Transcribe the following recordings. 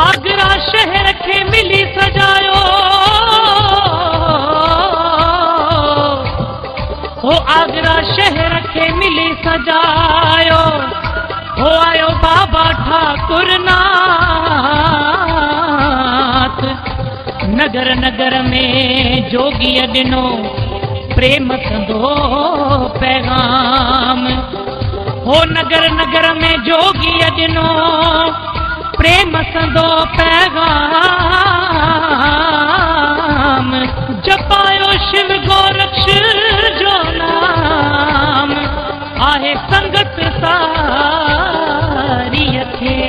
आगरा शहर खे मिली सजायो, हो आगरा शहर खे मिली सजायो, हो आयो बाबा ठाकुर नाथ। नगर नगर में जोगी ॾिनो प्रेम कंदो पैगाम, हो नगर नगर में जोगी ॾिनो प्रेम कंदो पैगाम। जपायो शिव गोरक्ष जो नाम, आहे संगत सारी खे।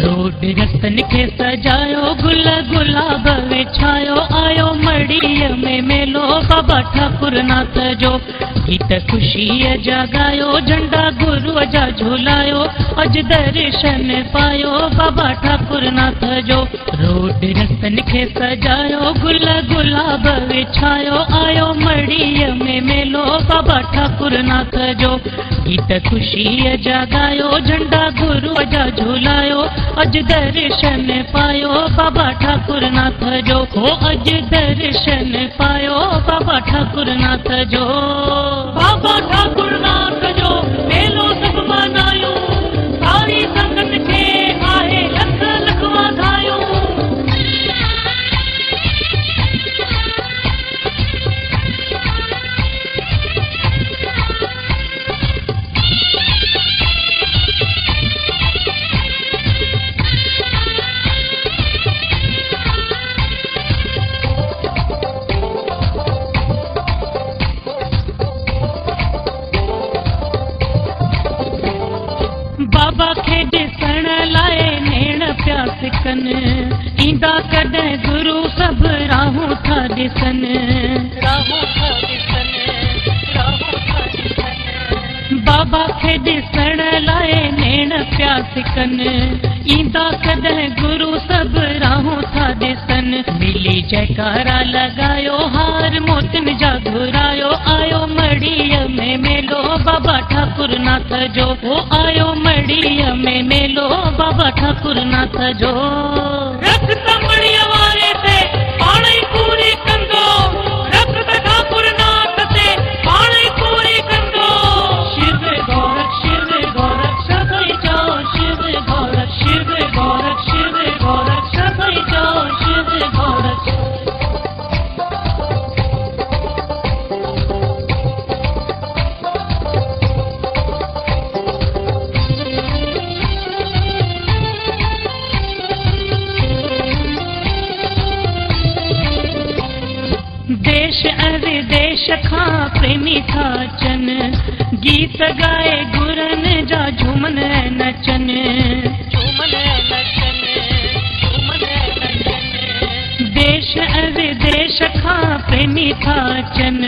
रोड रस्तन खे सजायो, गुल गुलाब विछायो, आयो मड़ीअ में मेलो बाबा ठाकुर नाथ जो। गीत ख़ुशीअ जा गायो, झंडा गुरुअ जा झूलायो, अज दर्शन पायो बाबा ठाकुर नाथ जो। रोड रस्तन खे सजायो, गुल गुलाब विछायो, आयो मड़ीअ में मेलो बाबा ठाकुर नाथ जो। गीत ख़ुशीअ जा गायो, झंडा गुरुअ जा झूलायो, अज दर्शन पायो बाबा ठाकुर नाथ जो। हो अज दर्शन पायो बाबा ठाकुर नाथ जो। बाबा ठाकुर नाथ जो मेलो सब मनायो, सारी संगत खे आहे लख लख वाधायूं। बाबा खे ॾिसण लाइ नेण पिया सिकन, ईंदा कॾहिं गुरु सभु राहूं था ॾिसन। बाबा खे ॾिसण लाइ नेण पिया सिकन, ईंदा कॾहिं गुरु सभु राहूं था ॾिसन। मिली जयकारा लॻायो, हार मोतिन जा घुरायो, आयो मड़ीअ में मेलो बाबा ठाकुर नाथ जो। हो आयो मड़ीअ में मेलो बाबा ठाकुर नाथ जो। रख त मड़ीअ वारे ते पाण ई पूरी कंदो, रख त ठाकुर नाथ ते पाण ई पूरी कंदो। शिव गोरख सभई चओ, शिव गोरख शिव गोरख शिव गोरख सभई चओ, शिव गोरख। देश विदेश खां प्रेमी था अचन, गीत गाए गुरन जा झूमन नचन। देश विदेश खां प्रेमी था अचन,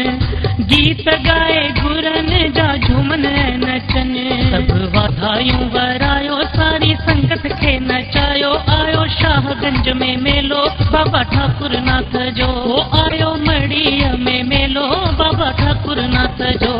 गीत गाए गुरन जा झूमन नचन। सब वाधायूं वरायो, सारी संगत खे नचायो, आयो शाहगंज में मेलो बाबा ठाकुर नाथ जो। आयो मड़ीअ में मेलो बाबा ठाकुर नाथ जो।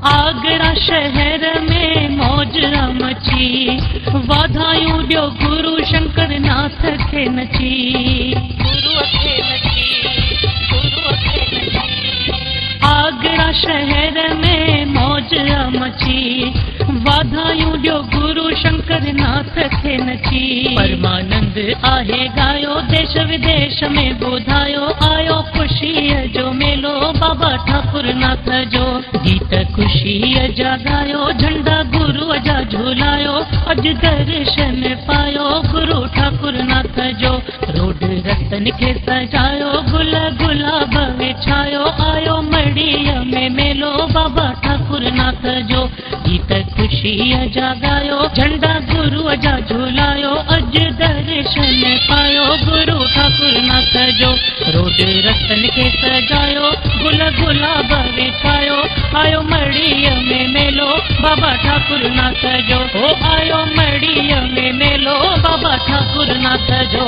आगरा शहर में मौज मची, वाधायूं ॾियो गुरु शंकर नाथ खे नची। आगरा शहर में मौज मची, वाधायूं ॾियो गुरु शंकर नाथ खे नची। परमानंद आहे गायो देश विदेश में ॿुधायो, आयो ख़ुशीअ जो मेलो बाबा ठाकुर नाथ जो। गीत ख़ुशीअ जा गायो, झंडा गुरुअ जा झूलायो, अॼु दर्शन पायो गुरु ठाकुर नाथ जो। रोड रस्तनि खे सजायो, गुल गुलाब विछायो, आयो मड़ीअ में मेलो बाबा ठाकुर नाथ जो। गीत ख़ुशीअ जा गायो, झंडा गुरुअ जा झूलायो, अॼु दर्शन पायो गुरु ठाकुर नाथ जो। रोड रस्तनि खे सजायो, गुल गुलाब विछायो, आयो मड़ीअ में मेलो बाबा ठाकुर नाथ जो। ओ आयो मड़ीअ में मेलो बाबा ठाकुर नाथ जो।